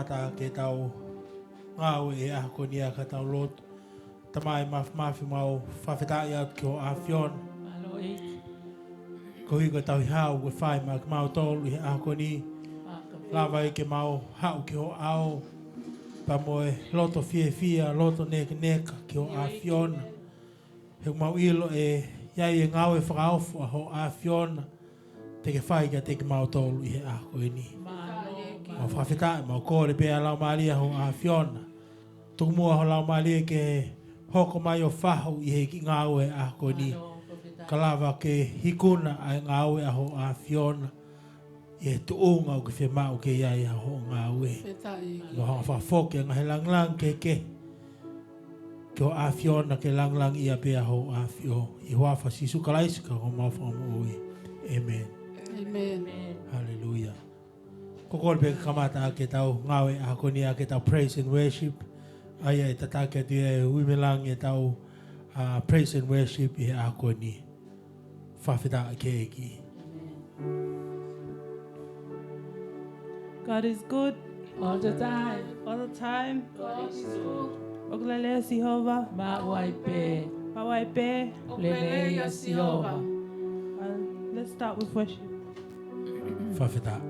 kamata ke tau ngau e a ko nia ka tau lot. Tamai mafi mau whawhetai atu ki o awhion. Ko hiko tau i hau ke whai ma ke mau tolu i a ko ni. Lawa i ke mau hau ki o au. Pa moe loto fia, loto neka ki o awhion. He mau ilo e iai e ngau e whakaufu a ho awhion. Te ke whai ka te ke mau tolu i a ko ni. Mau whawhetai, mau kore pēa lau maalia ho awhion. Tuku mua ho lau maalia ke hoko mai o whahu i he ki ngau e a ko ni. Ka lawa ke hikuna ai ngau e a ho awhion. I he tuunga o ke whemau ke iai a ho ngau e. Mo hanga whawhoke ngahe langlang ke. Ke o awhion na ke langlang ia pēa ho awhio. I huafa sisu kalaisika ho mau whangamu ui. Amen. Amen. Hallelujah. Kokol pe kamata ke tau ngawe a ko ni a ke tau praise and worship. Ai e tatake tu e uimelang e tau praise and worship e a ko ni. Whawheta ke eki. God is good all the time. all the time. God is good. Oglele Jehovah. Mawaipe. Mawaipe. Leleia Jehovah. And let's start with worship. Whawheta.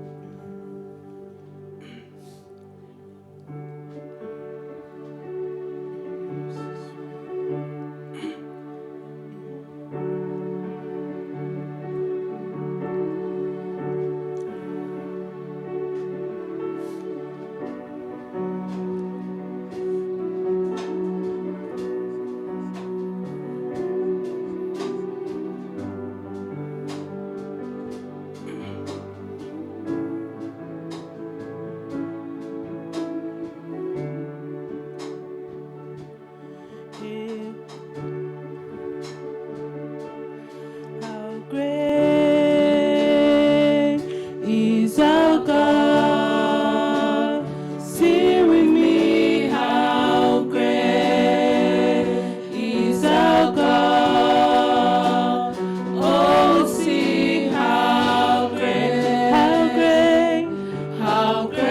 How great is our God? Sing with me, how great is our God? Oh, sing how great, how great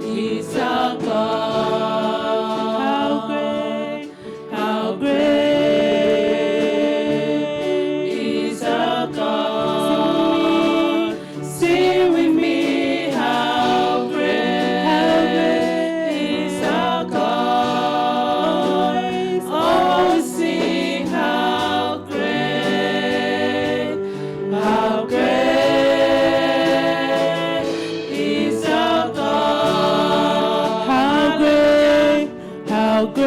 is our God? How great is our God? Sing with me, how great is our God? Oh, sing how great is our God? How great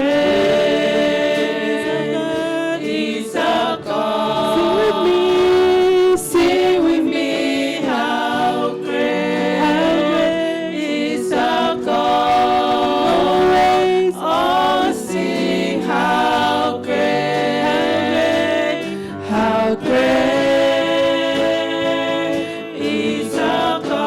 is our God? Sing with me, how great is our God? Oh, sing how great is our God?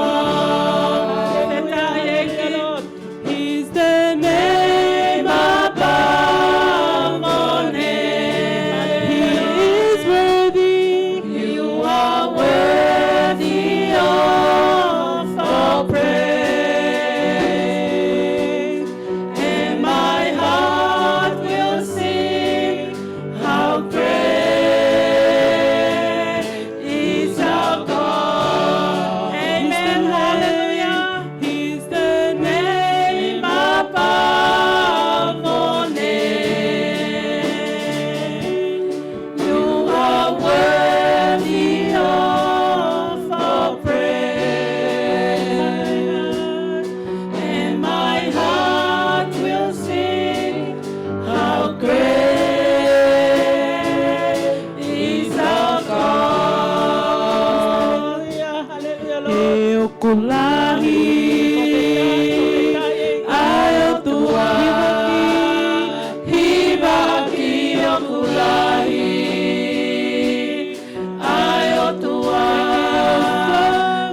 He's the name above all names. He is worthy. You are worthy of all praise. And my heart will sing how great is our God. Amen. Hallelujah. He's the name above all names. You are worthy of all praise. And my heart will sing how great is our God. Eu kulahi ayo tua hibaki o kulahi ayo tua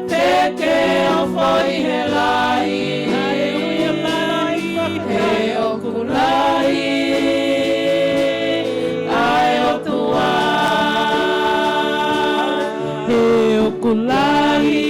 peke o foi helai e o kulahi ayo tua e o kulahi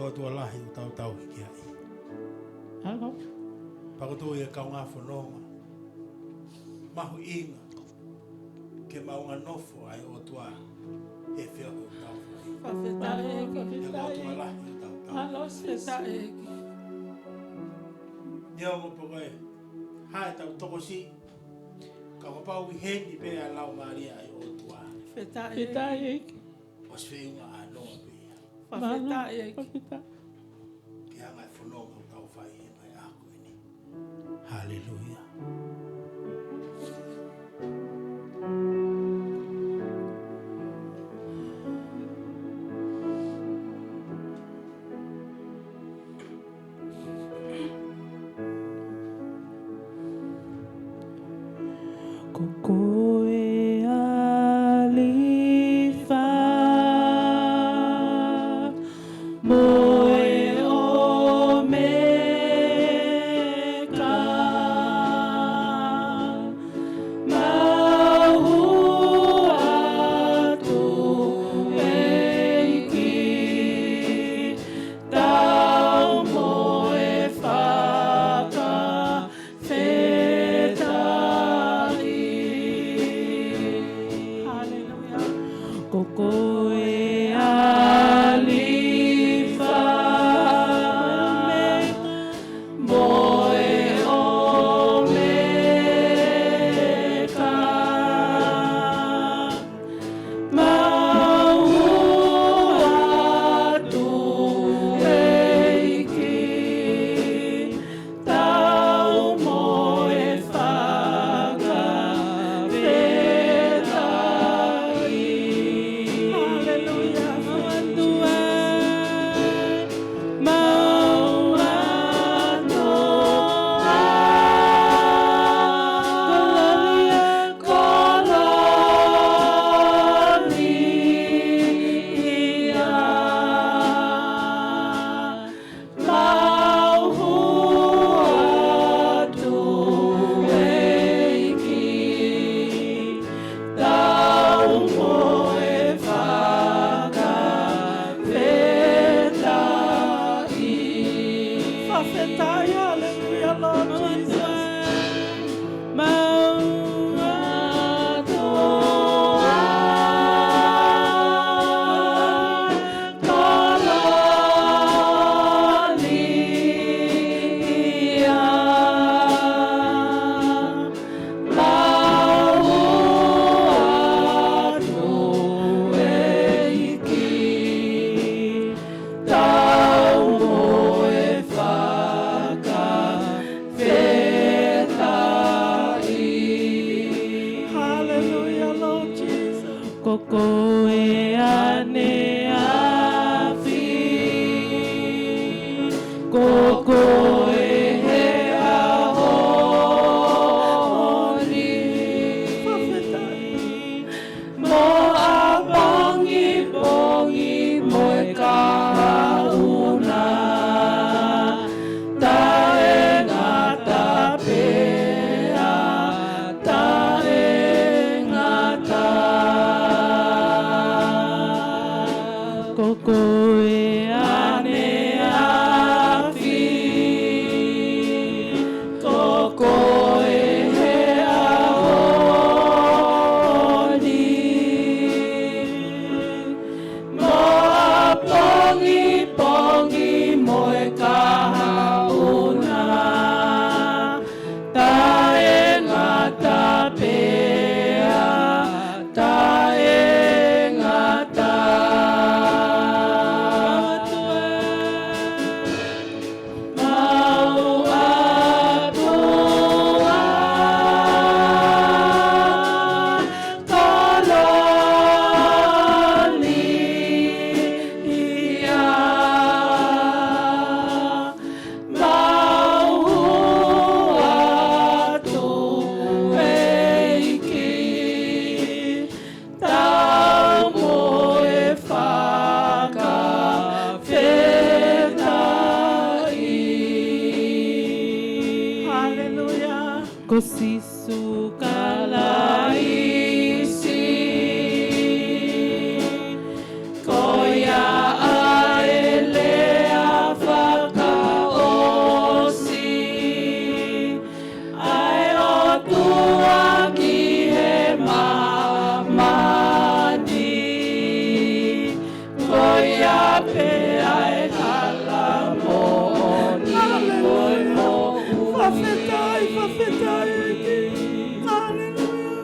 ko tua lahi o tau tau hiki ai. Hello. Pakoto ia kaunga whanonga. Mahu inga. Ke maunga nofo ai o tua he whio o tau whai. Whawheta eki. Ia ko tua lahi o tau tau. Hello, Whawheta sis. eki. Ia mo pokoe. Hae tau tokosi. Ka kopau i heni pe a lau maria ai o tua. Whawheta Pita eki. ek. O swinga a noa pe. Whawheta eki. Pita. Ke hanga e whanonga o tau whai he mai ako ini. Hallelujah. Kokoe alifa moe omeka mahu atu eiki tau moe whaka Kokoe alifa moe omeka mau atu eiki tau moe whaka Kokoe ane afi Kokoe he ahoni Mo a bongi bongi mo e kauna Tae ngata pea Tae ngata Kokoe ane afi Kokoe he ahoni Moa pongi pongi moe kahauna Tae ngata pea Tae ngata Mau atua kolonia Mau atu eiki Tau moe whakawhetai Hallelujah Ko sisu kalaisi Ko ia aelea pe ai hala mo ni mo mo Whawhetai, whawhetai.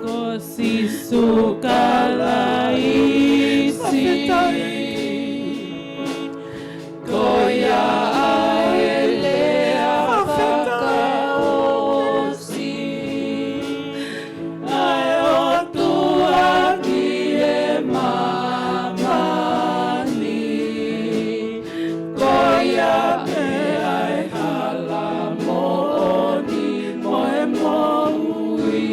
ko sisu kalaisi ko ya ele afakaosi ai o tua ki e mamani ko ya pe ai hala mo ni mo e mo ui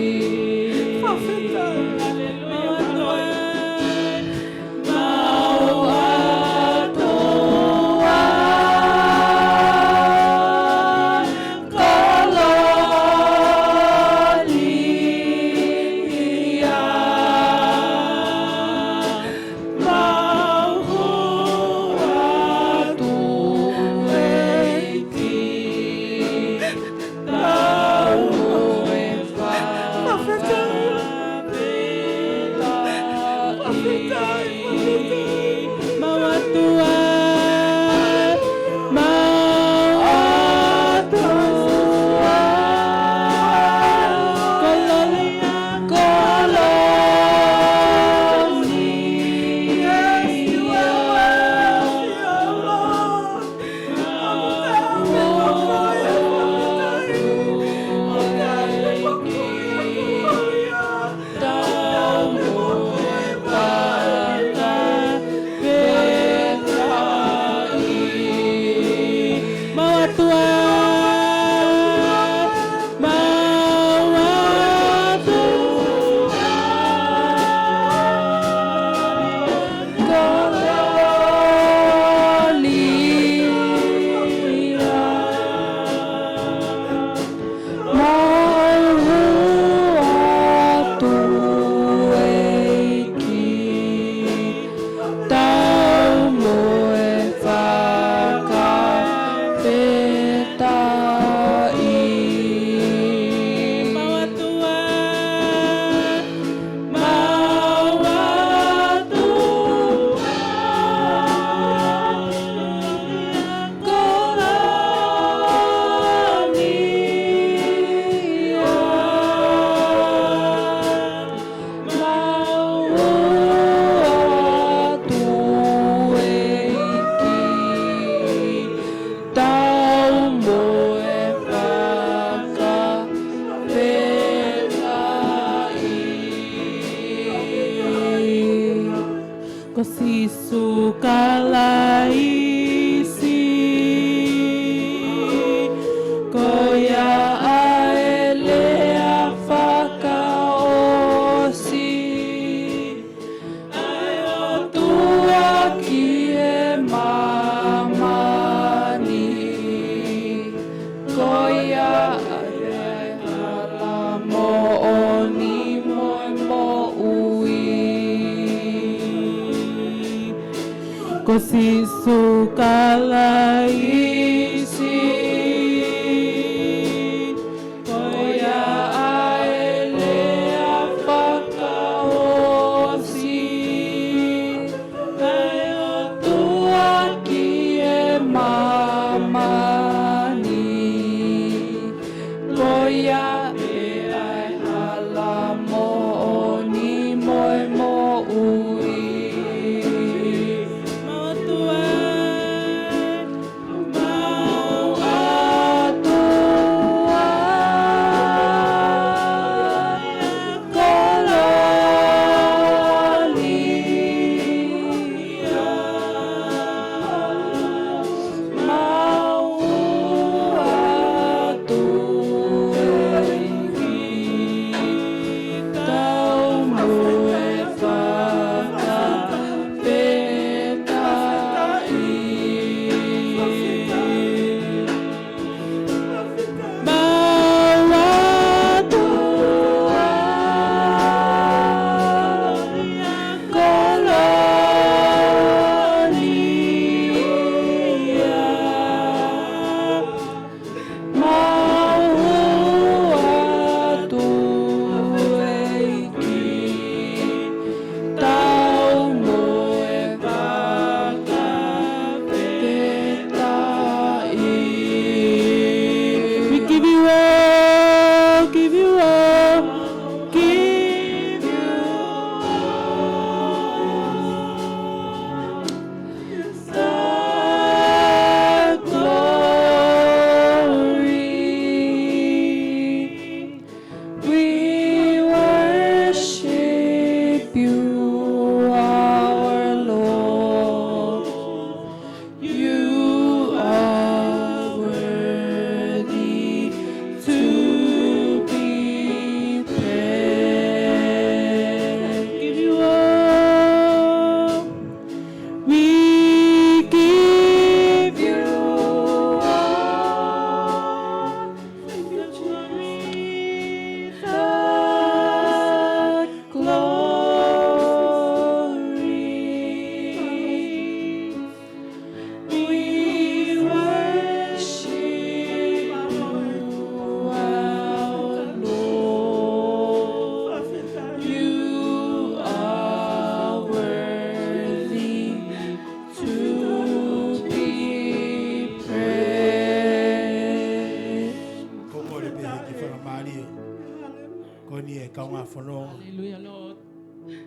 Sisu kalaisi koya aele afakaosi ayo tua kie mamani koya aele halamo oni mo ui ko sisu kalaisi koya aele afakaosi ayo tua kie mamani koya e ai halamo oni mo ui mau whanonga. Hallelujah, Lord.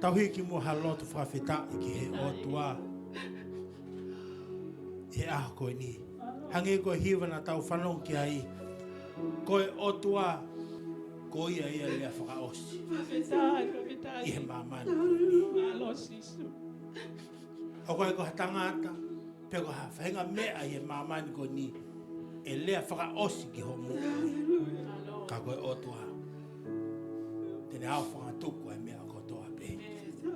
Tau hiki mo haloto whawhita i ki he o tua. He aha koe ni. Hangi koe hiwa na tau whanong ki ai. Koe o tua, ko ia lea whakaosi. I he mamani koe ni. O koe ko hatangata, pe ko hawhenga mea i he mamani koe ni. E lea whakaosi ki ho mua. Ka koe o tua. Tene au whangatuku e mea kotoa pe.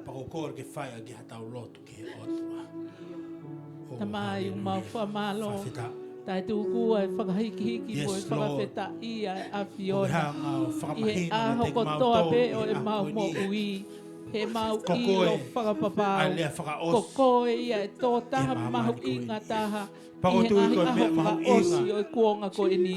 Pako kore ke whaia ki hatau lotu ki he o tua. Tamai mau whamalo. Whawhita. Tai tuku ai whakahiki mo e whakawheta i a Fiona. I he aho kotoa pe o e mau mo ui. He mau i lo whakapapau. Kokoe ia e tō taha mahu inga taha. I he ngahi aho whakaosi o e kuonga ko e ni.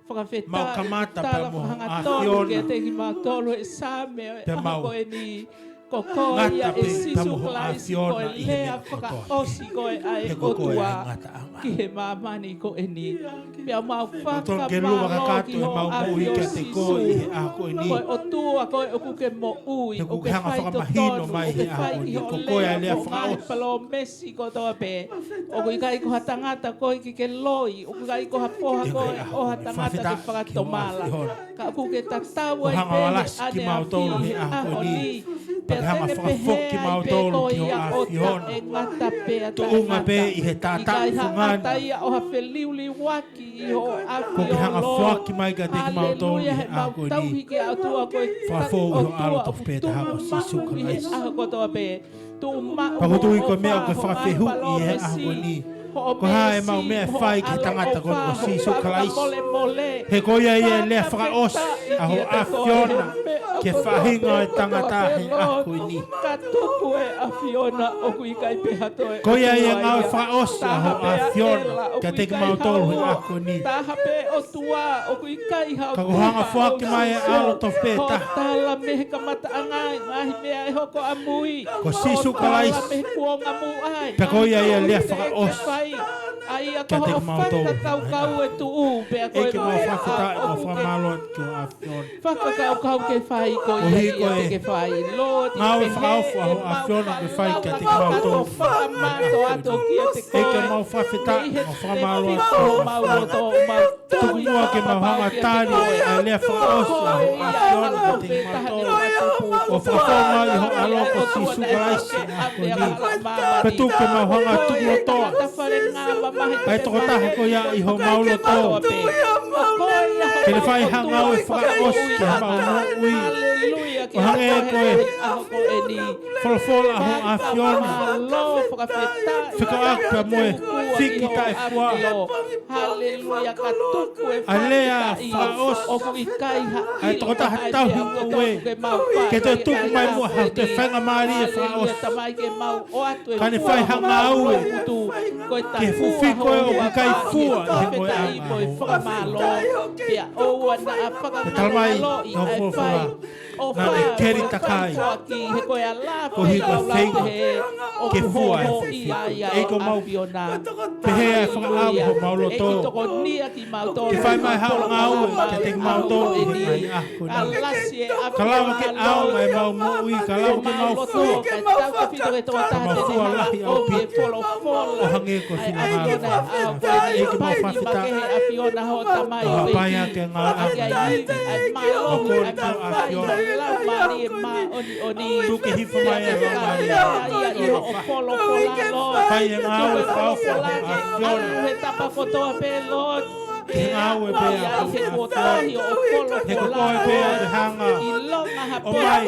Whakawheta tala whangatonu ke te ki mau tolu e same o e aho ko e ni. Kokoe ia e sisu klaisi ko e lea whakaosi ko e ai o tua. Ki he mamani ko e ni. Pia mau whakamalo ki ho a pio sisu. Koe o tua koe o kuke mo ui. O ke whai to tonu, o ke whai ki ho lea o ngai palo mesi ko toa pe. O kui kai ko hatangata koe ki ke loi. O kui kai ko hapoha koe o hatangata ke whakatomala. Ka kuke tatau e pene ane a fili a o ni. Hanga whakafoki mautolu ki o a Fiona. Tuunga pe i he tātā whungani. Ko ki hanga whaki mai ka teki mautolu i he a koe ni. Whafou i ho aloto pe te hako sisu kalaisi. Pakutui ko mea o ke whakawhehu i he a koe ni. Ko hae mau mea whai ki tangata ko o sisu kalaisi. He koia i e lea whakaosi a ho a Fiona. Ke whahinga e tangata he a koe ni. Ka tuku e a Fiona o kui kai pehato e. Koia i e ngau whaosi a ho a Fiona. Ka teki mautolu he a koe ni. Taha pe o tua o kui kai hao. Ka kuhanga whaki mai e alo to peta. Ho tala mehe ka mata angai. Ngahi mea e hoko a mui. Ko sisu kalaisi. Tala mehe kuonga mu ai. Pe koia i e lea whaosi. Ai a koho o whaka kau e tu u. Eke mau whakita e mau whamalo ki o a Fiona. Whaka kau ke whai ko i e te ke whai. Ngau e whaofu a ho a Fiona ke whai ki a te kamautou. Eke mau whawhita e mau whamalo a Tukumua ke mau hanga tāri e lea whaosi a ho a Fiona ki te kamautou. O whawhonga i ho aloko sisu kalaisi a koe ni. Petu ke mau hanga tukumua toa. Ai toko taha ko ia i ho maulo toa. Ke le whai hanga o e whakaosi ki ha mau mo ui. O hange e koe. Wholofola ho a Fiona. Whiko akpa moe. Whiki ta e fua. A lea whaosi. Ai toko taha tauhi ue. Ke te tuku mai mua hau te whanga maari e whaosi. Ka ne whai hanga au e. Ke fufi koe o ku kai fua i he moe anga. Ke talamai no wholofola. Nā e keri takai. Ko hi koe whenga. Ke fua e fufi. E ko mau pehea e whakaamu ho maulo tō. Ke whai mai hao ngā ue. Ke te mau tō i mai ako ni. Ka lawa ke ao mai mau mui. Ka lawa ke mau fua. Ka mau fua lahi au piti. O hange ko whina ngā. E ke mau whawhita. O hapaia ke ngā anga. O kore tau a Fiona. Tuke hifa mai e ngā pai e ngā ue whauwha a Fiona. Ke ngā ue pēa a Fiona. He kukoe pēa e hanga. O mai.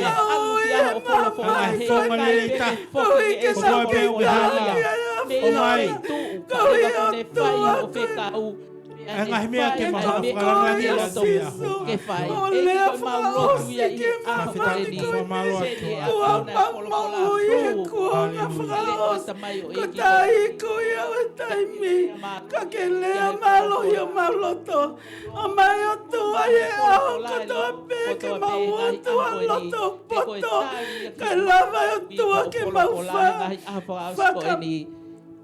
Ai whonga lelita. Kukoe pēa e hanga. O mai. E ngahi mea ke maha whakarangani a te aho. Ke whai. E ko mau rotu ia i aho kore ni. Se e a whauna wholokola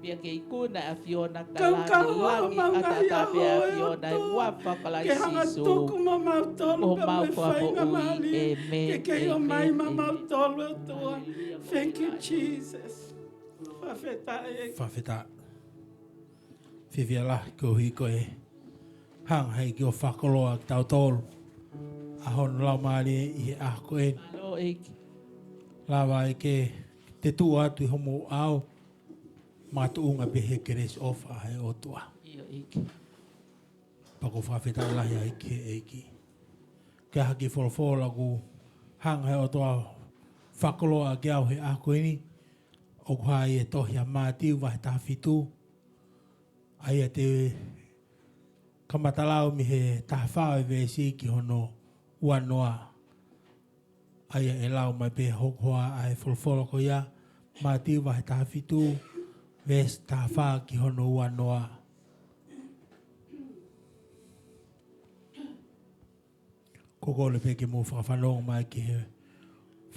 Pia ke ikuna a Fiona kalani langi atata pia Fiona e wafa kalai sisu. O mau kwa po ui. Amen. Thank you, Jesus. Whawheta. Whiwhiala ko hui koe. Hang hei ki o whakoloa ki tau tolu. Ahon lau maari i he ah koe. Alo eiki. Lawa e ke te tu atu i homo au. Matu unga behe keres ofa he o tua. Iyo eiki. Pako whawheta lahi ai ke eiki. Kia haki wholofola ku hang hei o tua whakoloa ki au he ah koe ni. O kuhai e tohi a mātiu wahe taha whitu. Ai a te kamatalau mi he taha whawe vesi ki hono ua noa. Ai a e lau mai pe hokoa ai wholofolo ko ia. Mātiu wahe taha whitu. Ves taha wha ki hono ua noa. Koko le peke mo whakawhanonga mai ki he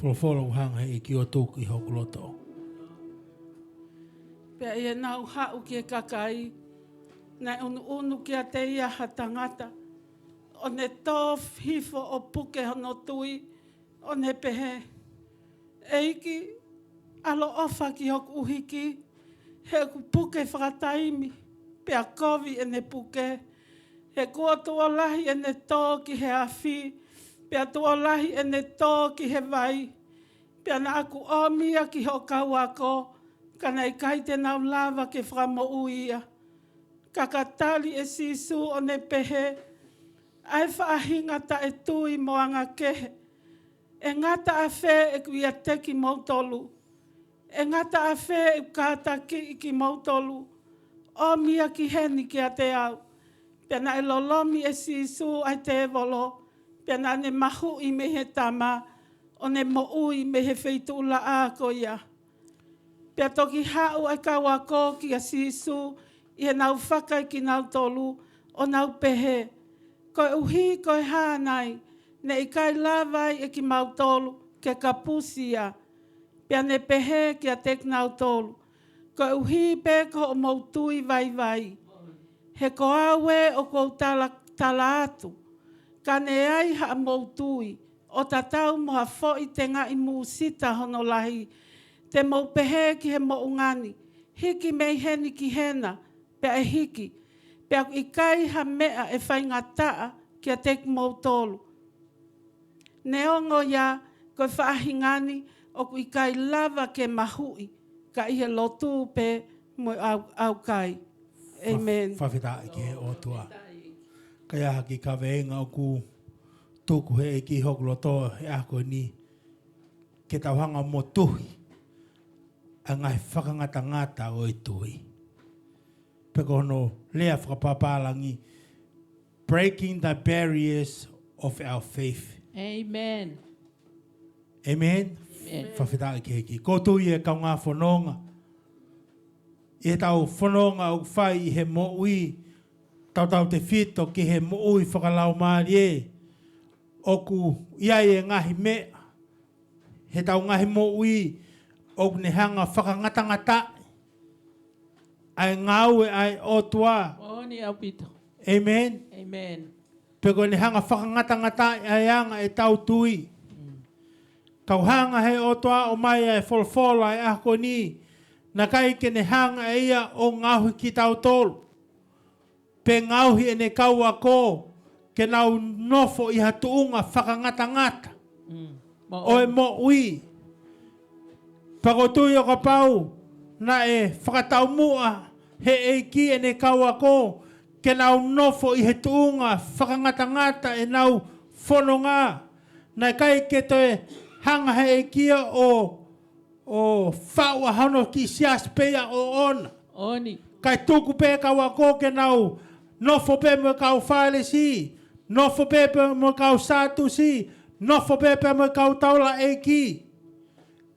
wholofolo hanga e ki o tōku i hokoloto. Pea ia nau hau ki e kakai, na unu ki a te ia ha tangata. O ne tō hifo o puke hono tui, o ne pehe. Eiki, alo ofa ki hoku uhiki, he ku puke whakataimi, pea kovi e ne puke. He kua tua lahi e ne tō ki he awhi, pea tua lahi e ne tō ki he vai, pea na aku omia ki ho kauako, kana i kai te nau lava ke whamo uia. Kakatali e sisu o ne pehe, ai whaahinga ta e tui moanga kehe. E ngata a whē e kuia te ki mautolu. E ngata a whē e kāta ki mautolu. O mia ki heni ki a te au. Pena e lolomi e sisu ai te evolo. Pena ne mahu i me he tama. O ne mo ui me he wheitu la a ko ia. Pea toki hau ai kawako ki a sisu, i he nau whakai ki nau tolu, o nau pehe. Koe uhi, koe hānai, ne i kai lawai e ki mau tolu, ke kapusia. Pea ne pehe ki a tek nau tolu. Koe uhi pe ko o mautui vai vai. He ko awe o kou tala atu. Ka ne ai ha mautui, o tatau moha fo i te ngā i mūsita hono lahi. Te mau pehe ki he mo ungani, hiki mei heni ki hena, pea e hiki, pea i kai ha mea e whai ngataa ki a tek mau tolu. Ne ongo ia, koe whaahingani, o ku i kai lava ke mahui, ka i he lotu pe mo au kai. Amen. Whawheta i ke o tua. Kai aha ki ka veenga o ku tūku he e ki hokoloto he ako ni, ke tauhanga mo tuhi. A ngai whakangata ngata o i tui. Peko hono lea whakapapalangi. Breaking the barriers of our faith. Amen. Amen. Whawheta i ke heki. Ko tui e kau ngā whanonga. E tau whanonga o whai i he mo ui. Tau te whito ki he mo ui whakalau maari e. Oku iai e ngahi mea. He tau ngahi mo ui. O ne hanga whakangatangata. Ai ngau e ai o tua. Oni au pito. Amen. Amen. Peko ne hanga whakangatangata ai anga e tau tui. Kau hanga he o tua o mai e wholfola e ako ni. Na kai ke ne hanga e ia o ngauhi ki tau tolu. Pe ngauhi e ne kau ako. Ke nau nofo i hatuunga whakangatangata. O e mo ui. Pakotui o ka pau, na e whakatau mua, he eiki e ne kau ako, ke nau nofo i he tuunga, whakangatangata e nau whanonga. Na kai ke te hanga he eikia o whaua hano ki sias pea o ona. Oni. Kai tuku pe kau ako ke nau nofo pe mo kau whaele si, nofo pe mo kau satu si, nofo pe mo kau taula eiki.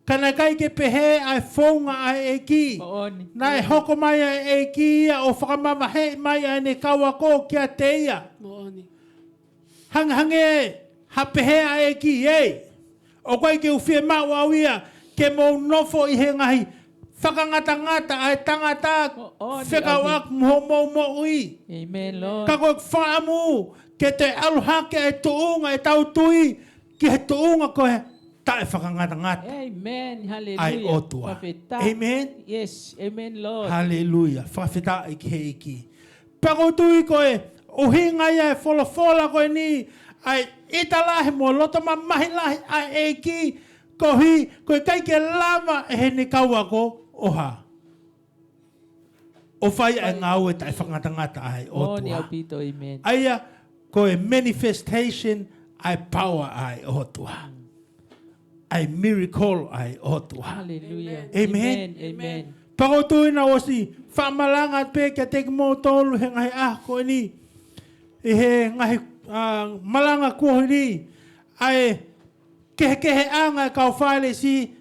Kana kai ke pehe ai whaunga ai eki. Na e hoko mai ai eki ia o whakamama he mai ai ne kawako kia te ia. Hange ha pehe ai eki ei. O kai ke uwhia mau au ia ke mou nofo i he ngahi whakangata ai tangata whekawak mo ui. Amen, Lord. Ka koe whaamu ke te aluhake e tuunga e tau tui ki he tuunga koe tae whakangata. Amen. Hallelujah. Ai otua. Whawheta. Amen. Yes. Amen, Lord. Hallelujah. Whawheta i ki he iki. Pako tui koe uhinga ia e fola koe ni ai ita lahi mo loto mamahi lahi ai e ki kohi koe kai ke lava e he ne kaua ko oha. O whai e ngau e tae whakangata ai Oni au otua. pito, amen. Aia koe manifestation ai power ai otua. Ai miracle ai otua. Hallelujah. Amen. Amen. Pakotuina osi whamalanga pe ke te mo tolu he ngahi ko ni. I he ngahi malanga ko ni. Ai kehe anga kau whaile si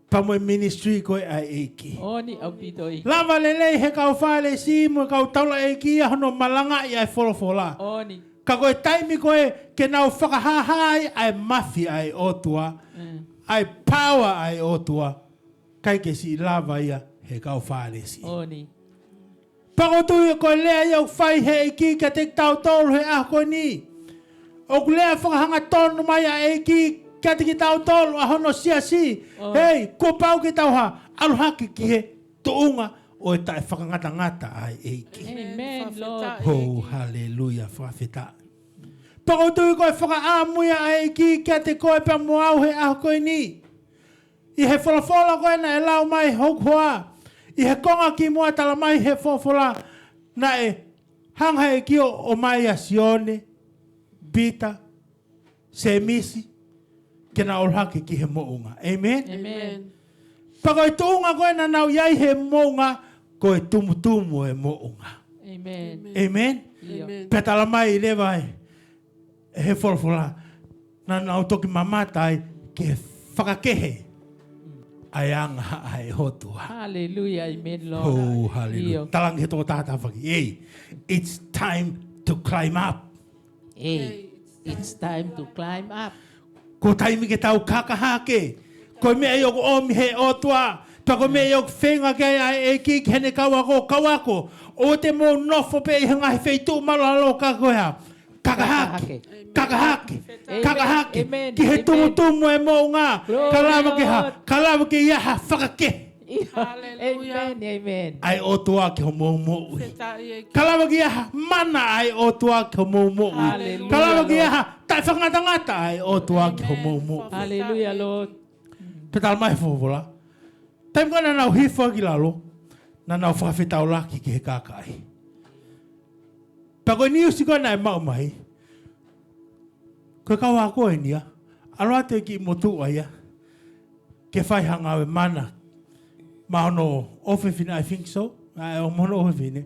pamo ministry ko ai eki. Oni au pito i. Lava lele he kau whaile si mo kau taula eki hono malanga i ai fola. Oni. Ka koe taimi koe ke nau whakahahai ai mafi ai otua. Ai power ai otua. Kai ke si lava ia he kau whaile si. Oni. Pakotui koe lea iau whai he eki ka te tau tolu he ako ni. O lea whakahanga tonu mai a eki ka te ki tau tolu a hono sia si. Hei, ko pau ki tau ha aluhaki ki he tuunga o e tae whakangata ai eki. Amen, Lord. Oh, hallelujah, whawheta. Pakotui koe whakaamuia a eki ka te koe pa moau he ako ni. I he whalafola koe na e lau mai hokua. I he konga ki mua tala mai he whawhola na e hanga e ki o mai a Sione, Pita, Semisi, ke na olhake ki he mounga. Amen? Amen. Pako e tuunga koe na nau iai he mounga, ko e tumutumu e mounga. Amen. Amen? Amen. Petala mai i lewa e he whawhola na nau toki mamatai ki he whakakehe. Ai anga ai hotua. Hallelujah. Amen, Lord. Oh, hallelujah. Iyo. Talang he tō tātā whaki. Hey, it's time to climb up. Hey, it's time to climb up. Ko taimi ke tau kakahake. Ko mea i oku omi he otua. Pa ko mea i oku whenga ke ai e ki hene kawako. O te mō nofo pe i hangahi wheitu malalo kakoea. Kakahake. Kakahake. Amen. Ki he tumutumu e mō ngā. Glory, Kalawa ke iaha whakake. Amen. Amen. Ai otua ki ho mō ui. Wheta i eki. Kalawa ki aha mana ai otua ki ho mō ui. Hallelujah, Kalawa ki Lord. aha tai whakangata ai otua ki ho mō ui. Hallelujah, Lord. Petal mai whawhola. Taim ka na nau hifa ki lalo. Na nau whawhetau laki ki he kākai. Pako ni usi koe nai mau mai. Koe kawa koe nia. Aloha te ki motu aia. Ke whai hanga we mana. Mahono ofefine, I think so. Ai o mono ofefine.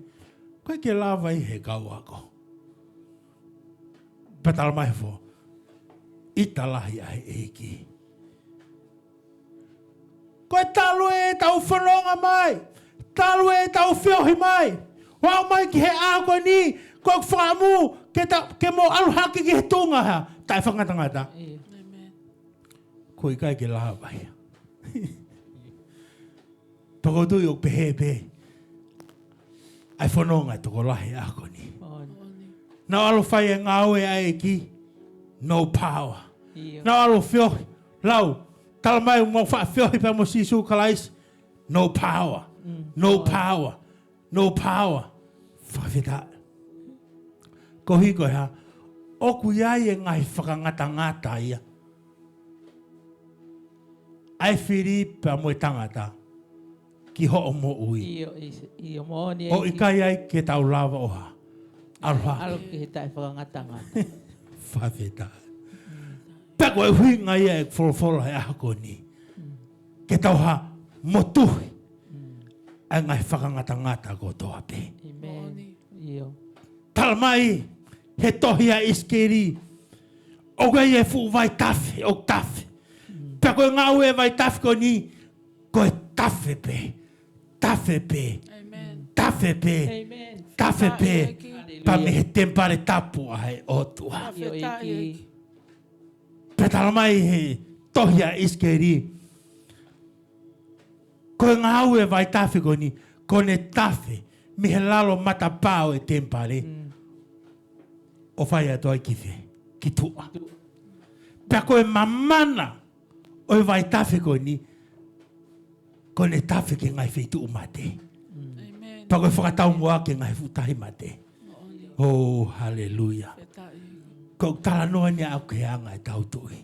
Koe ke lawa i he kawa ko. Petal mai fo. Ita lahi ai eiki. Koe talu e tau whanonga mai. Talu e tau whiohi mai. Wao mai ki he ako ni. Koe whaamu ke mo aluhaki ki he tunga ha. Tai whangatangata. Amen. Koe kai ke laha mai. Pakotui o pehe. Ai whanonga toko lahi ako ni. Nau alo whai e ngāwe ai ki. No power. Iyo. Nau alo whiohi. Lau. Tala mai mo whiohi pa mo sisu kalais. No power. No power. No power. Whawheta. Ko hiko ha. Oku iai e ngai whakangata ia. Ai whiri pa mo tangata. Ki ho o mo ui. Iyo mo ni. O ikai ai ke tau lava oha. Aroha. Alo ki he tai whakangatanga. Whawheta. Peko e hui ngai e wholofola e ahako ni. Ke tau ha motuhi. Ai ngai whakangata ko toa pe. Amen. Iyo. Tala mai he tohia iskeri. O gai e fu vai tafe, o tafe. Peko e ngau e vai tafe ko ni. Ko e tafe pe. Tafe pe. Amen. Tafe pe. Amen. Tafe pe. Hallelujah. Pa me he tempare tapu ai otua. Iyo Wheta i iki. eki. Petala mai he tohia iskeri. Ko koe ngā au e vai tawhi ko ni, kone tawhi, mi he lalo mata pāo e tempare, o whai atoa i kiwhe, ki tua. Pea koe mamana, o e vai tawhi ko ni, kone tawhi ke ngai wheitu umate. Pa koe whakatau mua ke ngai futahi mate. Oh, hallelujah. Ko tala noa ni au ke anga e tautui.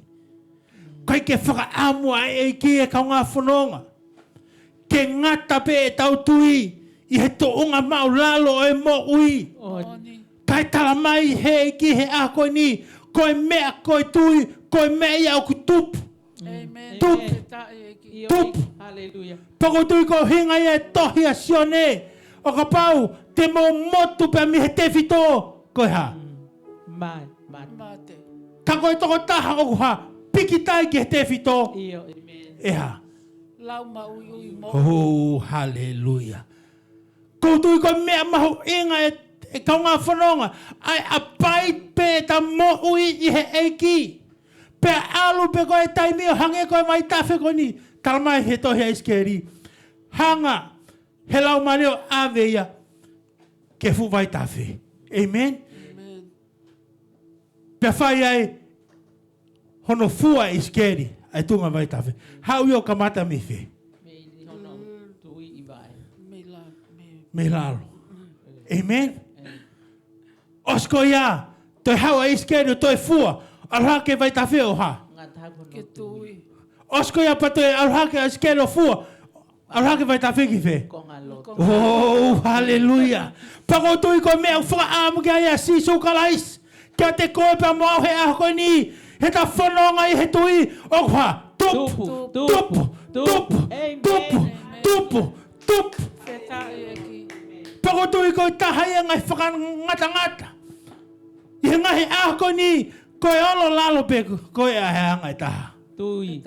Kai ke whakaamua e ki e kaunga whanonga. Ke ngata pe e tautui, i he toonga mau lalo e mo ui. Kai tala mai he ki he a koe ni, koe mea koe tui, koe mea i au ku tupu. Tupu. Tupu. Pako tui ko hinga i e tohi a sione. O ka pau, te mo motu pe mi he te fito. Koe ha. Mai. Ka koe toko taha o ha, piki tai ki he te fito. E ha. Oh, hallelujah. Koutu i koe mea mahu inga e kaunga whanonga. Ai apai pe ta mo ui i he eiki. Pe alu pe koe taimi o hange koe mai tawhi ko ni. Talamai he tohi a iskeri. Hanga. He lau mani o aveia. Ke fu vai tawhi. Amen. Pe whai ai. Hono fua iskeri. Ai tunga vai tawhi. Hau i o kamata mi whi. Me lalo. Amen. Osko ia, toi hawa iskeri toi fua, alhake vai tawhi o ha. Osko ia pa toi alhake iskeri o fua, alhake vai tawhi ki whi. Oh, hallelujah. Pako tui ko mea whaka aamu kia ia sisu kalais. Kia te koe pa moau he aho koe ni. He ta whanonga i he tui. O kwa, tupu, tupu, tupu, tupu, tupu, tupu. Pako tui ko taha ia ngai whakangata. I he ngahi aho koe ni. Koe olo lalo pe koe a he ngai taha. Tui.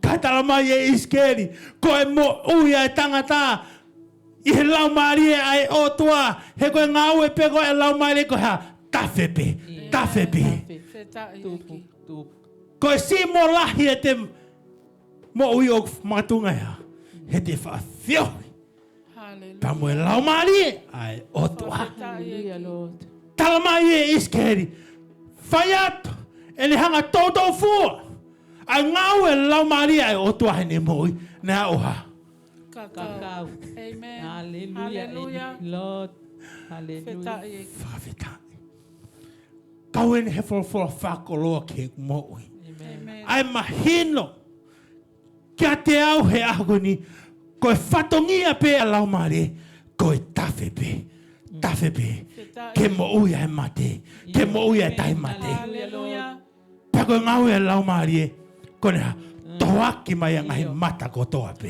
Kai tala mai e iskeri. Koe mo uia e tangata. I he lau maari e ai o tua. He koe ngau e pe koe e lau maari koe ha. Tawhepe. Tawhepe. Koe si mo lahi e te mo ui o matunga ya. He te whawhiohi. Pa mo e lau maari e ai o tua. Tala mai e iskeri. Whai atu. E le hanga tautou fua. Ai ngau e lau maari ai o tua hene mo ui. Nea oha. Kakau. Amen. Hallelujah. Lord. Hallelujah. Whawhetai. Kau ene he whorofora whakoloa ke mo ui. Ai mahino. Kia te au he aho ni. Koe whatongia pe a lau maari. Koe tawhepe. Tawhepe. Ke mo ui ai mate. Ke mo ui ai tai mate. Pako ngau e lau maari e. Kone ha. Toaki mai a ngahi mata ko toa pe.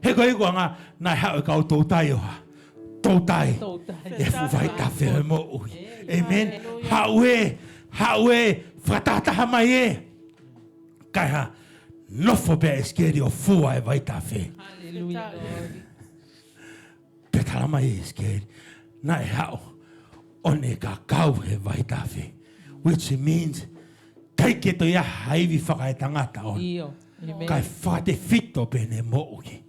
He koe ikua ngā, nai hau e kau tautai oha. Tautai. E fuwai tawhi e mo ui. Amen. Hau e, whakatataha mai e. Kai ha, nofo pe eskeri o fua e vai tawhi. Pe tala mai e eskeri. Nai hau, one ka kau he vai tawhi. Which means, Taike to ia haiwi whaka e tangata on. Kai whate fito pene mo uki.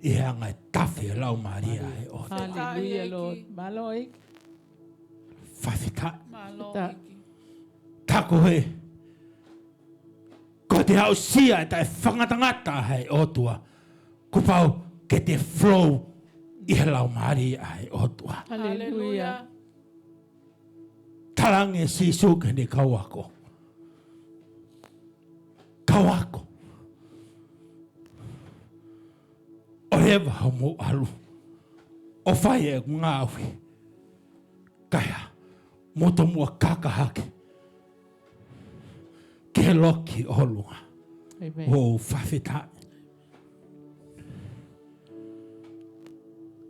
I hanga e tawhi e lau Maria e on. Hallelujah, Lord. Maloi. Whawhita. Tako he. Ko te hau sia e tai whangatangata hei otua. Kupau ke te flow i he lau Maria e otua. Hallelujah. Tarange si suke ni kauako. Kauako. O hewa hau mo alu. O whai e ngāwi. Kaya, moto mua kakahake. Ke loki o lunga. O whawhitai.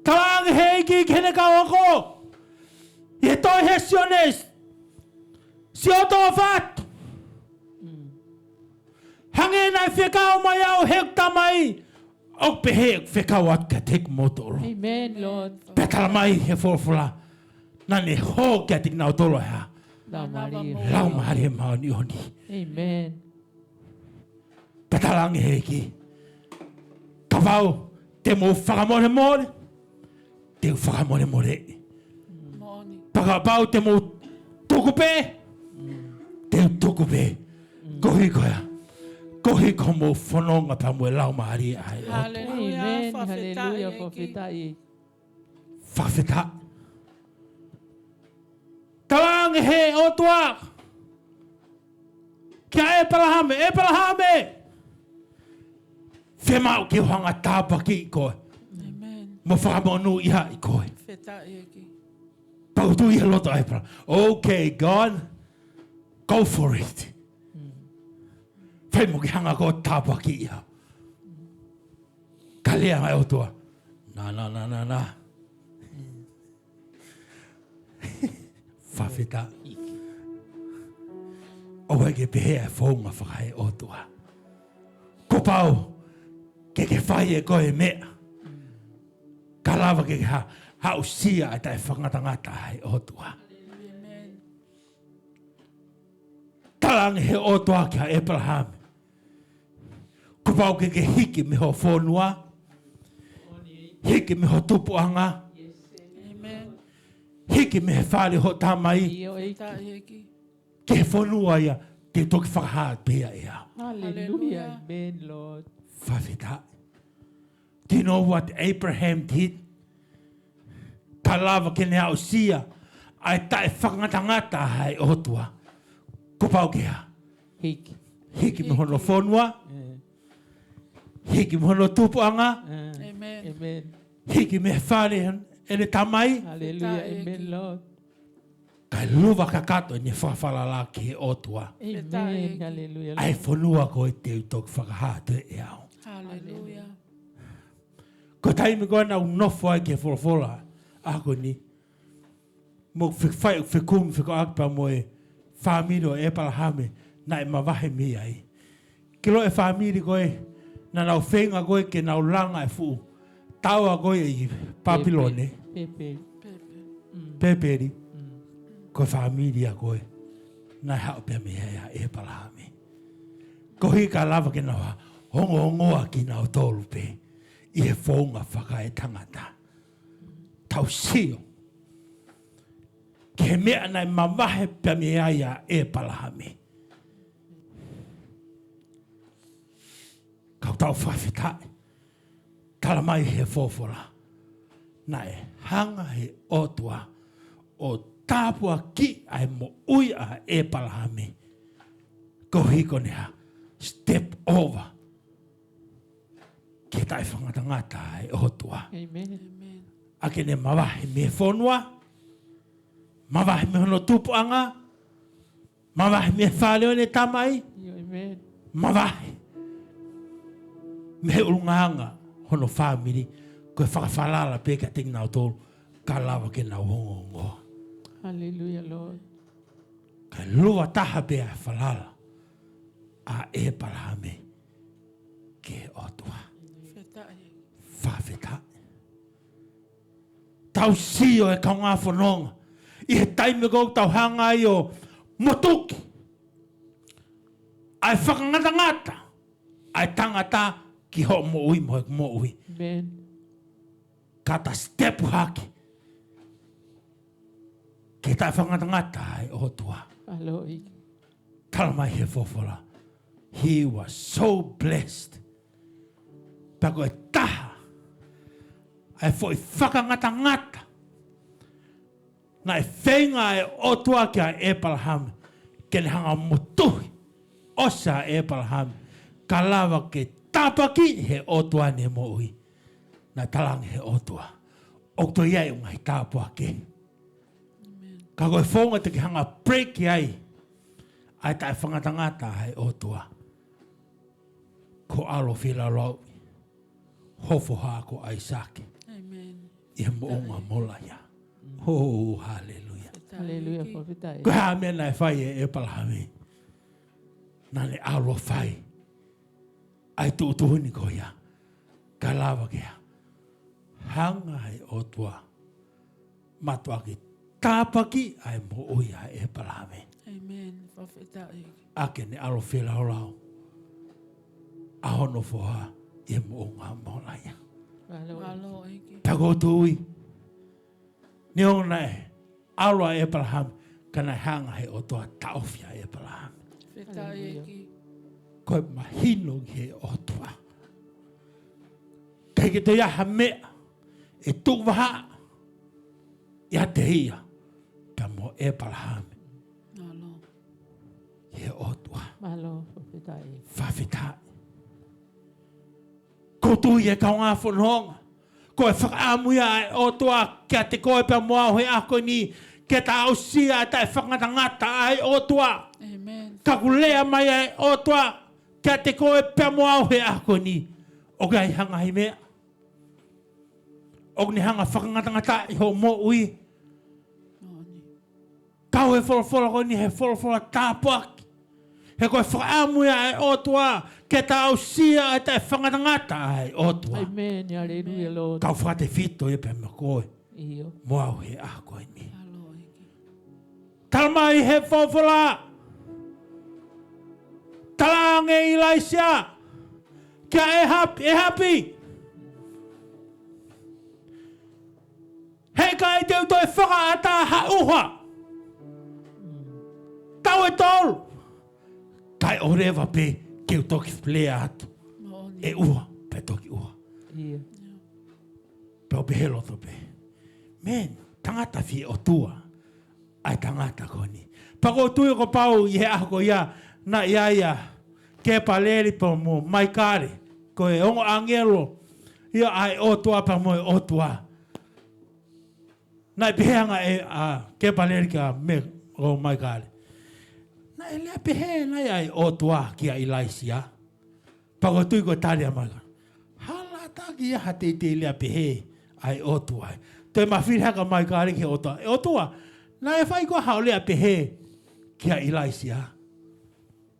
Tarange heiki kene kauako. I toi he siones. Si o toa whatu. Hange nai whekau mai au hekta mai. O pehe whekau at ka tek motoro. Amen, Lord. Petala mai he forfula. Nani ho kia tik nau tolo ha. Lau Maria. Lau Maria maoni oni. Amen. Patalangi heki. Kavau, te mo whakamore more. Te whakamore more. Pakapau te mo tukupe. Te tukupe. Kohi koia. Kohi ko mo whanonga pa mo lau mahari ai. Amen. Hallelujah. Whawhetai. Whawheta. Talangi he o tua. Kia e palahame. Whemau ki hoanga tāpaki i koe. Mo whakamonu iha i koe. Pautu iha loto ai pala. Okay, God. Go for it. Whai mo ki hanga ko tāpaki iha. Ka lea mai o tua. Na. Whawheta. O wai ke pehea whaunga whakahe o tua. Ko pau, ke whai e koe mea. Ka lawa ke hau sia e tai whangatangata hai o tua. Talangi he o tua ki ha Abraham. Ko pau ke hiki me ho whonua. Hiki me ho tupuanga. Hiki me he whare ho tamai. Ke he whonua ia, te toki whakaha pia ia. Hallelujah. Amen, Lord. Whawheta. Do you know what Abraham did? Palawa ke nea o sia, ai tae whakangatangata hai otua. Ko pau kea. Hiki. Hiki me hono whonua. Hiki me hono tupuanga. Amen. Hiki me whare ene tamai. Hallelujah. Amen, Lord. Kai luwa ka kato ni whawhalala ki he otua. Amen. Hallelujah. Ai whonua ko e te utok whakahatu e au. Hallelujah. Ko taimi koe na unofo ai ke wholofola. Ako ni. Mo whai whikum whiko akpa mo e whamiro e palahame na e mawahe mi ai. Kilo e whamiri koe na nau whenga koe ke nau langa e fu. Taua koe i Papilone. Peperi. Ko whamiri a koe. Na hao pia mi hea e palahame. Ko hi ka lava ke nawa hongo ki nau tolu pe. I he whaunga whaka e tangata. Tau sio. Ke mea nei mamahe pia mi aia e palahame. Kau tau whawhetai. Tala mai he fōwhora. Nai hanga he otua o tāpua ki ai mo ui a e palahame. Ko hiko neha. Step over. Ke tai whangatangata ai otua. Amen. Ake ne mawahi me whonua. Mawahi me hono tupuanga. Mawahi me whaleo ne tamai. Amen. Mawahi. Me he urungahanga hono whamiri. Koe whakawhalala peka ting nao tōru. Ka lawa ke nao hongo. Hallelujah, Lord. Ka lua taha pea whalala. A e palahame. Ke otua. Whawheta. Tau sio e kaunga whanonga. I he taime kou tau hanga i o motuki. Ai whakangata. Ai tangata ki ho mo ui mo ui. Amen. Kata step haki. Ke tai whakangata ai o tua. Hallelujah. Tala mai he whawhara. He was so blessed. Pako e taha. Ai foi whakangata. Na e whenga e otua ki a Abraham. Ke ne hanga motuhi. Osa Abraham. Ka lawa ke tapaki he otua ne mo ui. Na talangi he otua. Okto iai unga hi tāpua ke. Ka koe whonga te ki hanga break iai. Ai tae whangatangata hei otua. Ko alo whila rau. Hofo haa ko Aisaki. Ia moonga mola ia. Oh, hallelujah. Hallelujah. Whawhetai. Ko haa mea nai whai e palahame. Nane alo whai. Ai tuutuhuni ko ia. Ka lawa kia. Hanga hei otua. Matua ki tāpaki ai mo uia e palahame. Amen. Whawhetai. Ake ne alo whila rau. ahono foha e moonga maolaya. Malo eki. Tago tui. Niona e aloa Abraham kana hanga he o toa taofia Abraham. Wheta eki. Koe mahino he o toa. Kei ke te iaha mea e tuwaha ia te hia ka mo Abraham Malo. he o toa. Malo, whawhitai. Whawhitai. Ko tui e kaunga whanonga. Ko e whakaamuia e o toa kia te koe pa moa hoi ako ni kia ta ausia ta e whakatangata ai o toa. Amen. Ka kulea mai ai o toa kia te koe pa moa hoi ako ni. O kai hanga hi mea. O ni hanga whakatangata i ho mo ui. Noni. Kau he wholofola ko ni he wholofola tāpuaki. He koe whakaamuia e o toa ke ta ausia e ta e whangatangata ai o toa. Amen, hallelujah, Lord. Kau whakate whito e pe me koe. Iyo. Moa he a koe ni. Malo eki. Talamai he whawhola. Talange i laisia. Kia e happy. Hei ka e teu toi whakaata ha uha. Tau e tolu. Kai o rewa pe ke u toki whlea atu. Noni. E ua, pe toki ua. Iyo. Pe o behelo to pe. Men, tangata fi o tua. Ai tangata koni. Pako tui ko pau i he ako ia. Na ia ke paleri pa mo mai kare. Ko e ongo angelo. Ia ai o tua pa mo o tua. Na beheanga e ke paleri ka me o mai kare. Na e lea pehe na ai o tua kia ilaisia. Pako tui ko tali a mai kare. Hala taki ia hate te lea pehe ai o tua. Te mawhiri haka mai kare ki o tua. E o tua, na e whai kua hao lea pehe kia ilaisia.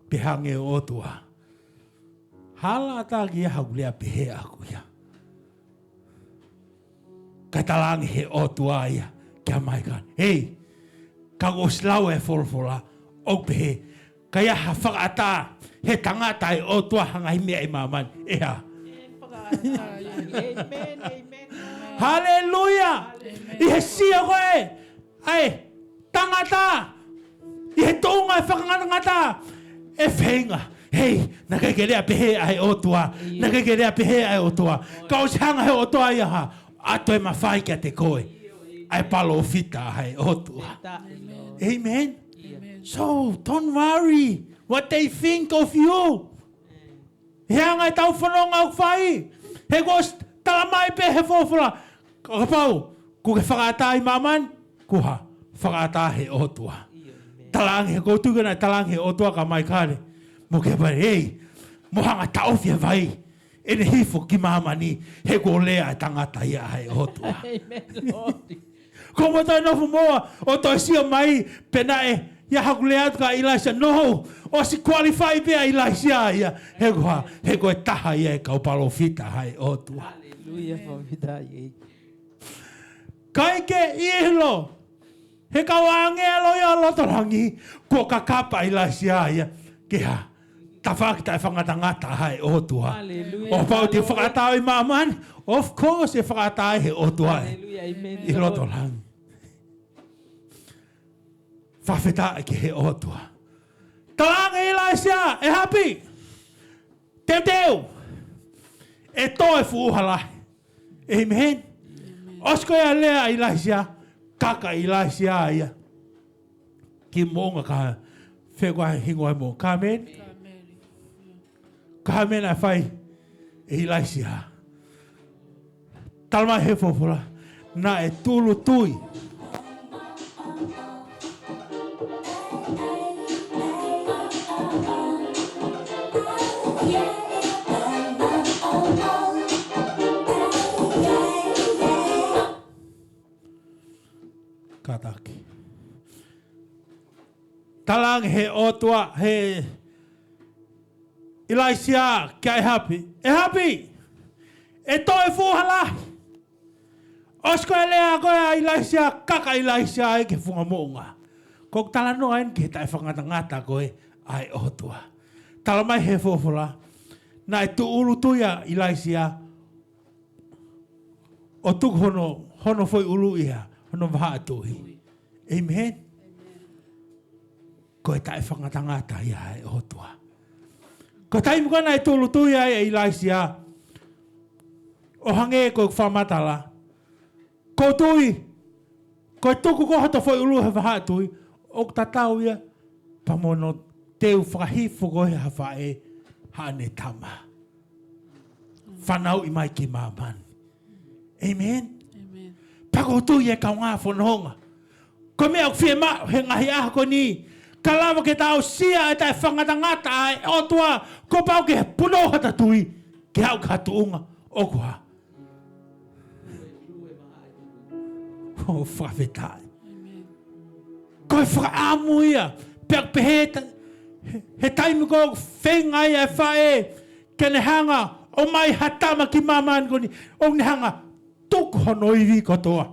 Pehange o tua. Hala taki ia hau lea pehe aku ia. Katalangi he o tua ia kia mai kare. Hei, kago slau e wholwhola o pehe. Ka ia ha whakaata he tangata e o tua hanga himea i maman. Eha. Amen, amen. Hallelujah! I he sia koe! Ai, tangata! I he tounga e whakangatangata! E whenga! Hei, na kekerea pehe ai o tua! Na kekerea pehe ai o tua! Ka o hanga he o tua ia ha! Ato e mawhai kia te koe! Ai palo o fita ai o tua! Amen! So, don't worry what they think of you! He anga e tau whanonga au whai! He gos talamai pe he whawhara! Kapau, ko ke whakaata i maman, kuha, whakaata he otua. Talangi he koutukana, talangi he otua ka mai kare. Mo ke pare, hei, mo hanga taofia vai. Ene hifo ki mamani, he ko lea e tangata ia he otua. Amen, Lord. Ko mo tai nofu moa, o toi sia mai, pena e, ia haku lea atu ka ilaisia, no, o si qualify pia ilaisia ia. He ko e taha ia e kaupalo fita hai otua. Hallelujah, whawhitai. Kai ke ihlo. He kawange alo ia lotorangi. Ko ka kapa ilaisia ia. Keha. Ta whakita e whangatangata hai o tua. Hallelujah. O pau te whakatau i maman. Of course e whakatau he o tua. Hallelujah, amen. I lotorangi. Whawhita ke he o tua. Talange ilaisia. E happy. Teu. E toi fuuhala. Amen. Osko ia lea ilaisia, kaka ilaisia ia. Ki monga ka whekwa hingo ai mo. Ka amen? Ka amen ai whai e ilaisia. Talma he whawhura, na e tulu tui. Kataki. Talang he otua he ilaisia kia e happy. E happy! E toi fuhala! Osko e lea koe a ilaisia, kaka ilaisia e ke funga moonga. Kok tala no ain ke tai whangatangata koe ai otua. Tala mai he fofula. Na e tu ulu tuia i laisia. O tuk hono foi ulu ia. Hono vaha tui. Amen. Ko e tae whangatangata ia e otua. Ko tai mukana e tu ulu tuia i laisia. O hange ko whamatala. Ko tui. Ko tuku ko hata foi ulu he vaha tui. O tatau ia. Pamono teu whakahifo ko he hawa e. Hane tama. Whanau i mai ki māman. Amen. Amen. Pako tu ye kau ngā whanonga. Ko mea o whie ma he ngahi aha ko ni. Ka lawa ke tau sia e tai whangatangata ai o tua. Ko pau ke puno hata tui. Ke au ka tuunga o kua. O whawhetai. Ko e whakaamu ia. Pek peheta. He taimi ko whengai e whae. Kene hanga o mai hatama ki maman ko ni. O ni hanga tuk hono iwi kotoa.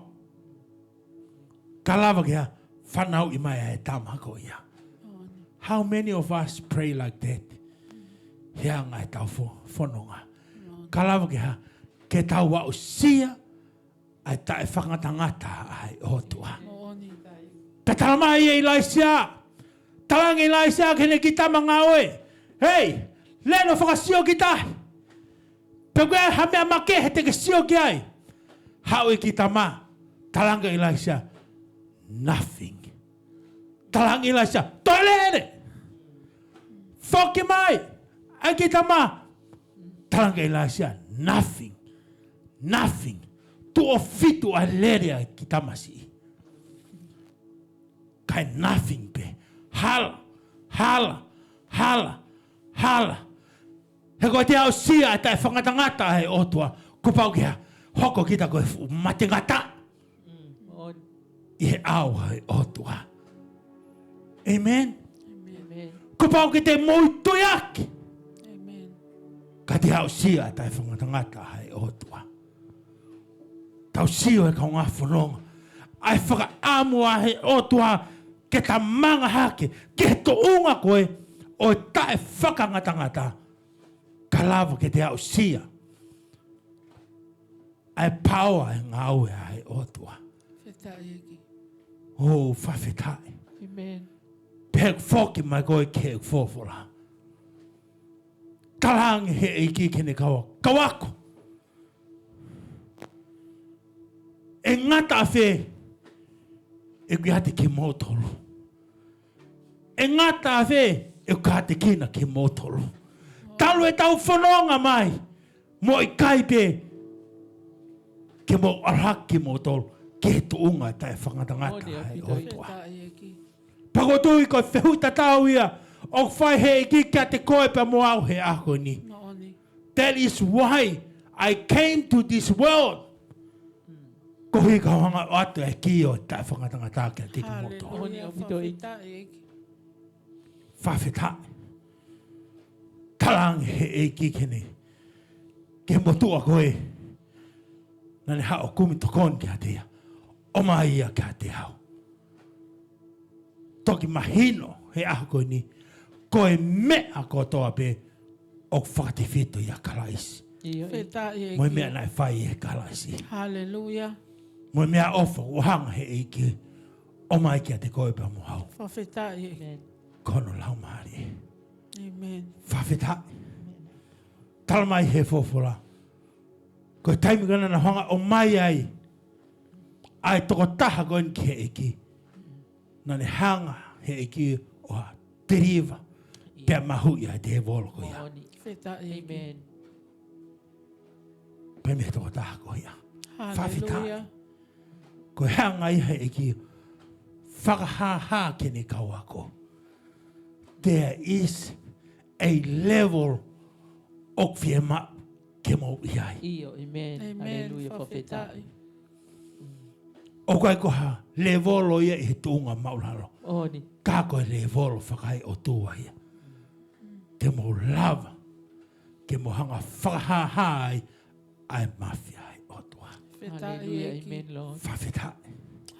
Kalawa kia whanau i mai e tama ko ia. How many of us pray like that? Hea ngai tau whanonga. Kalawa kia ke tau wa usia ai tae whangatangata ai otua. Ka talamai e ilaisia. Talangi ilaisia kene ki tamanga oe. Hei, leno whakasio ki tae. Pekea hamea make he te ke sio ki ai. Hau e ki tama. Talanga ilaisia. Nothing. Talanga ilaisia. Toilere. Foki mai. Ai ki tama. Talanga ilaisia. Nothing. Nothing. Tu o fitu a lerea ki tamasi. Kai nothing pe. Hala. Hala. Hala. Hala. He koe te au sia e tae whangatangata he otua. Ko pau kia hoko kita koe matingata. I he au he otua. Amen. Amen. Ko pau ki te moitui aki. Amen. Ka te au sia e tae whangatangata he otua. Tau sio e kau ngā whanonga. Ai whaka amua he otua ke ta manga hake. Ke to unga koe o tae whakangatangata. Ka lawa ke te au sia. Ai paua e ngā ue ai otua. Whetai eki. O whawhetai. Amen. Pek whoki mai koe ke whōwhora. Kalangi he eiki kene kawa. Kawako. E ngata awhe. E kui hati ki mōtoro. E ngata awhe. E kui hati kina ki mōtoro. Talu e tau whanonga mai. Mo i kaipe. Ke mo arhaki mo tolu. Ke he tuunga tae whangatangata hei otua. Whetai eki. Pakotui ko whehui tatau ia. O whai he iki kia te koe pa mo au he ako ni. Nooni. That is why I came to this world. Ko hui ka hanga o atu e ki o tae whangatangata kia tiki mo tolu. Hallelujah. Whetai eki. Whawhetai. Talang he eiki kene. Ke motua koe. Nane hao kumi tokon kia tea. O mai ia kia te hao. Toki mahino he aho koe ni. Koe mea ko toa pe. O whakatewhito ia kalaisi. Whetai eki. Moe mea nai whai e kalaisi. Hallelujah. Moe mea ofa uhanga he eiki. O mai kia te koe pa mo hao. Whetai eki. Amen. Kono lau maari. Amen. Whawhetai. Tala mai he fōwhora. Koe taimigana na honga o mai ai. Ai toko taha koe ki he eki. Nane hanga he eki o a teriva. Pea mahu ia te he volo ko ia. Whetai eki. Amen. Pai me toko taha ko ia. Hallelujah. Koe hanga i he eki. Whakahaha kene kau ako. There is a level of fiema ke mo iai. Iyo. Amen. Amen. Hallelujah. For Whetai. O kai koha levolo ia i he tuunga maulalo. Oni. Ka koe levolo whakai o tua ia. Ke mo lava. Ke mo hanga whakahaha ai. Ai mafia ai o tua. Whetai Hallelujah. eki. Amen, Lord. Whawhetai.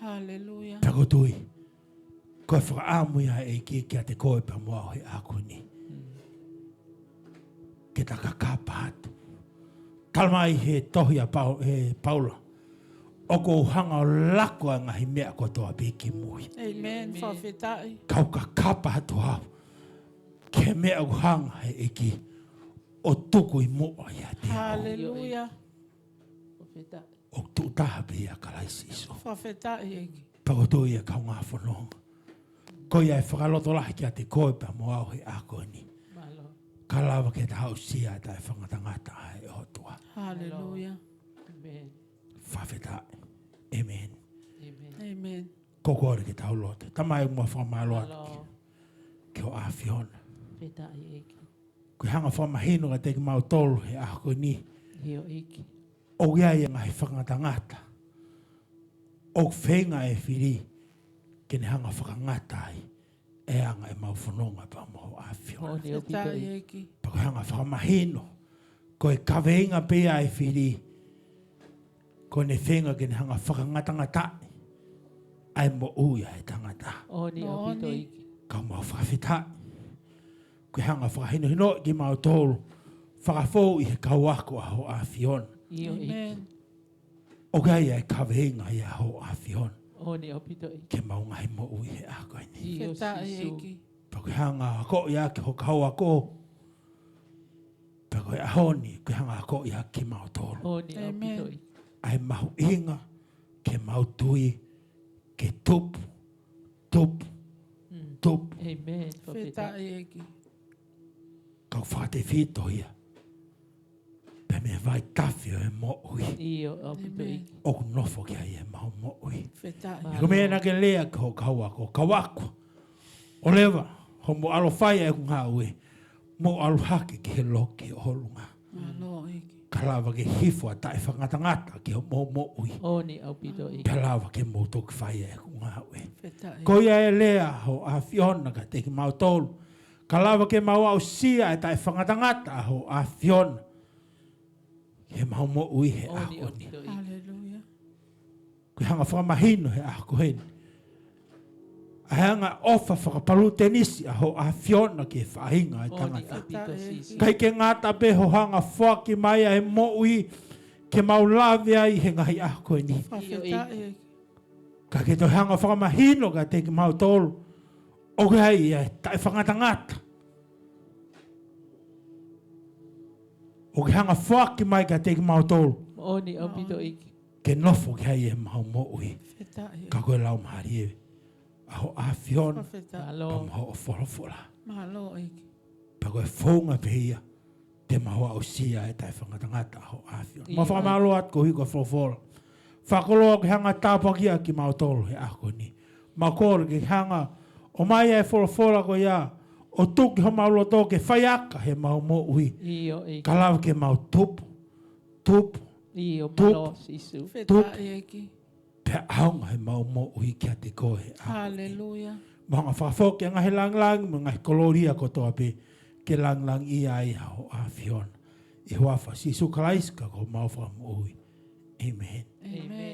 Hallelujah. Tako tui. Koe whakaamu ia e ki kia te koe pa mua o he ako ni. Ke takakapa atu. Kalmai he tohia Paula. O ko hanga o lako a ngahi mea kotoa piki mui. Amen. Whawhetai. Kau ka kapa atu hau. Ke mea u hanga he eki. O tuku i moa ia te hau. Hallelujah. O tu taha pe ia kalaisi iso. Whawhetai eki. Pagoto ia kau ngā whanonga. Ko ia e whakaloto lahi kia te koe pa mo au he ako ni. Ka lawa ke te hau sia e tai whangatangata ai o tua. Hallelujah. Amen. Whawhetai. Amen. Amen. Kokore ke tau lote. Tamai mua whamalo atu. Ke o a Fiona. Koe hanga whamahino ka teki mau tolu he ako ni. O ia ia ngahi whangatangata. O whenga e whiri. Kene hanga whakangata ai. E anga e mau whanonga pa mo a Fiona. Whawhetai eki. Pa koe hanga whamahino. Koe kaweinga pia e whiri. Ko ne whenga kene hanga whakangatangata. Ai mo uia e tangata. Kau mau whawhita. Koe hanga whakahino hino ki mau tolu. Whakafou i he kauako a ho a Fiona. Amen. O gai e kaweinga i a ho a Fiona. Ke mau ngai mo ui he a koe ni. Whetai eki. Pa koe hanga ako i a ki ho kau ako. Pa koe ahoni koe hanga ako i a ki mau tolu. Amen. Ai mahu inga ke mau tui ke tupu. Tupu. Amen. Whetai eki. Kau whate whito ia. Pe me vai tawhi o e mo ui. Amen. O nofo ki ai e mau mo ui. Whetai. E ko mea na ke lea ki ho kauako. Kauako. O lewa. Ho mo alo whai e kunga ue. Mo alo hake ki he loki o holunga. Malo eki. Ka lawa ke hifo a tae whangatangata ki ho mo ui. Pe lawa ke mo toki whai e kunga ue. Whetai. Ko ia e lea ho a Fiona ka teki mau tolu. Ka lawa ke mau au sia e tae whangatangata ho a Fiona. He mau mo ui he ako ni. Hallelujah. Koe hanga whamahino he ako heni. A hanga ofa whakapalu tenisi a ho a Fiona ke whahinga e tangata. Kai ke ngata pe ho hanga whaki mai a he mo ui ke mau lawe ai he ngahi ako ni. Whetai eki. Ka ke to hanga whakamahino ka teki mau tolu. O ke hai e tae whangatangata. O ke hanga whaki mai ka teki mau tolu. Ke nofo ke hai e mau mo ui. Whetai eki. Ka koe lau mahari e. Aho a Fiona. Whetai. Pa maho o wholofola. Malo eki. Pa koe whaunga pehia. Te maho au sia e tae whangatangata aho a Fiona. Ma whakamalo at ko hiko wholofola. Whakoloa ke hanga tāpakia ki mau tolu he ako ni. Ma kore ke hanga o mai e wholofola ko ia. O tuki ho mau loto ke whaiaka he mau mo ui. Ka lawa ke mau tupu. Whetai eki. Pe aunga he mau mo ui kia te koe he ako. Hallelujah. Mga whawhoke a ngahi lang, mga koloria ko toa pe ke lang ia ai ho a Fiona. I hoa wha sisu kalaiska ko mau wha mo ui. Amen. Amen.